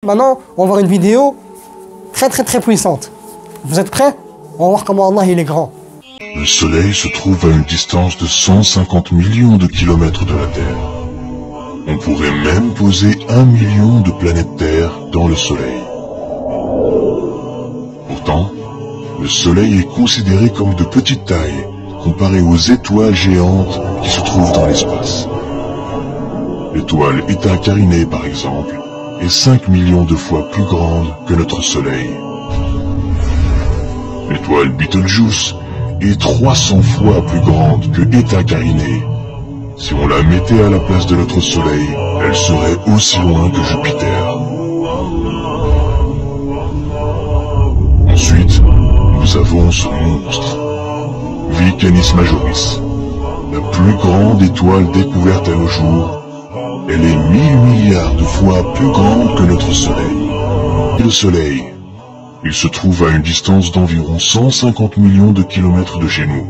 Maintenant, on va voir une vidéo très puissante. Vous êtes prêts? On va voir comment Allah il est grand. Le Soleil se trouve à une distance de 150 millions de kilomètres de la Terre. On pourrait même poser 1 million de planètes Terre dans le Soleil. Pourtant, le Soleil est considéré comme de petite taille comparé aux étoiles géantes qui se trouvent dans l'espace. L'étoile Eta Carinae, par exemple, est 5 millions de fois plus grande que notre Soleil. L'étoile Betelgeuse est 300 fois plus grande que Eta Carinae. Si on la mettait à la place de notre Soleil, elle serait aussi loin que Jupiter. Ensuite, nous avons ce monstre, V Canis Majoris, la plus grande étoile découverte à nos jours. Elle est 1000 milliards de fois plus grande que notre Soleil. Et le Soleil, il se trouve à une distance d'environ 150 millions de kilomètres de chez nous.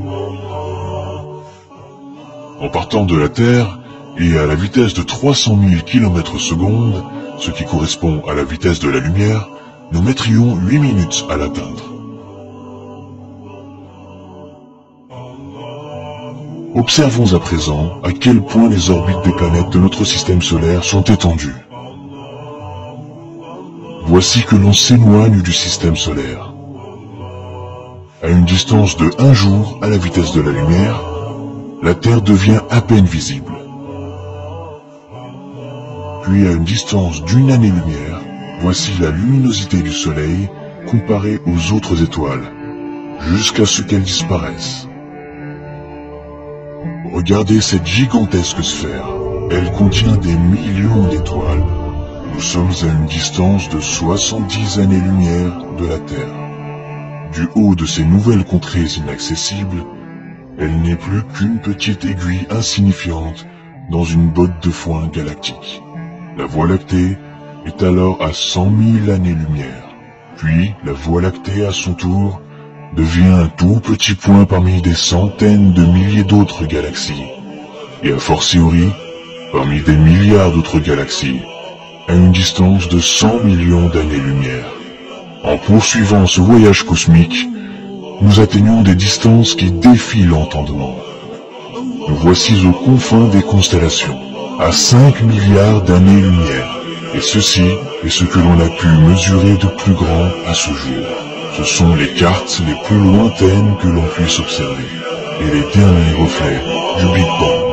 En partant de la Terre, et à la vitesse de 300 000 km/s, ce qui correspond à la vitesse de la lumière, nous mettrions 8 minutes à l'atteindre. Observons à présent à quel point les orbites des planètes de notre système solaire sont étendues. Voici que l'on s'éloigne du système solaire. À une distance de 1 jour à la vitesse de la lumière, la Terre devient à peine visible. Puis à une distance d'1 année-lumière, voici la luminosité du Soleil comparée aux autres étoiles, jusqu'à ce qu'elle disparaisse. Regardez cette gigantesque sphère. Elle contient des millions d'étoiles. Nous sommes à une distance de 70 années-lumière de la Terre. Du haut de ces nouvelles contrées inaccessibles, elle n'est plus qu'une petite aiguille insignifiante dans une botte de foin galactique. La Voie lactée est alors à 100 000 années-lumière. Puis, la Voie lactée, à son tour, devient un tout petit point parmi des centaines de milliers d'autres galaxies. Et a fortiori, parmi des milliards d'autres galaxies, à une distance de 100 millions d'années-lumière. En poursuivant ce voyage cosmique, nous atteignons des distances qui défient l'entendement. Nous voici aux confins des constellations, à 5 milliards d'années-lumière, et ceci est ce que l'on a pu mesurer de plus grand à ce jour. Ce sont les cartes les plus lointaines que l'on puisse observer, et les derniers reflets du Big Bang.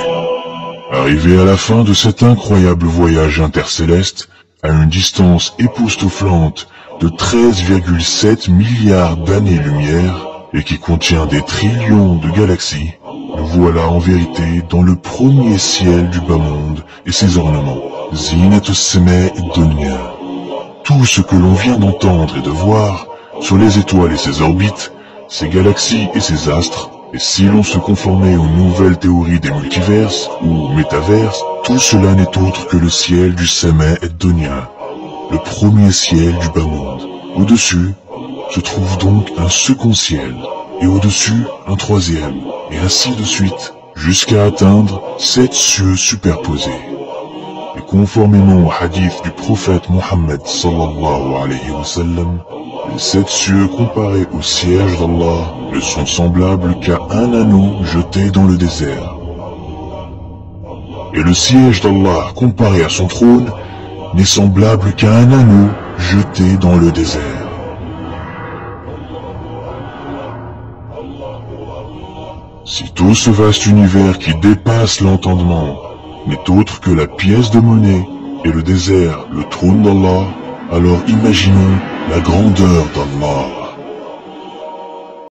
Arrivé à la fin de cet incroyable voyage intercéleste, à une distance époustouflante de 13,7 milliards d'années-lumière, et qui contient des trillions de galaxies, nous voilà en vérité dans le premier ciel du bas monde et ses ornements, Zinat as-Sama ad-Dunya. Tout ce que l'on vient d'entendre et de voir, sur les étoiles et ses orbites, ses galaxies et ses astres, et si l'on se conformait aux nouvelles théories des multiverses ou métaverses, tout cela n'est autre que le ciel du Sama ad-Dunya, le premier ciel du bas monde. Au-dessus se trouve donc un second ciel, et au-dessus un troisième, et ainsi de suite, jusqu'à atteindre 7 cieux superposés. Et conformément au hadith du prophète Mohammed sallallahu alayhi wa sallam, les 7 cieux comparés au siège d'Allah ne sont semblables qu'à un anneau jeté dans le désert. Et le siège d'Allah comparé à son trône n'est semblable qu'à un anneau jeté dans le désert. Si tout ce vaste univers qui dépasse l'entendement n'est autre que la pièce de monnaie et le désert, le trône d'Allah, alors imaginons la grandeur d'Allah.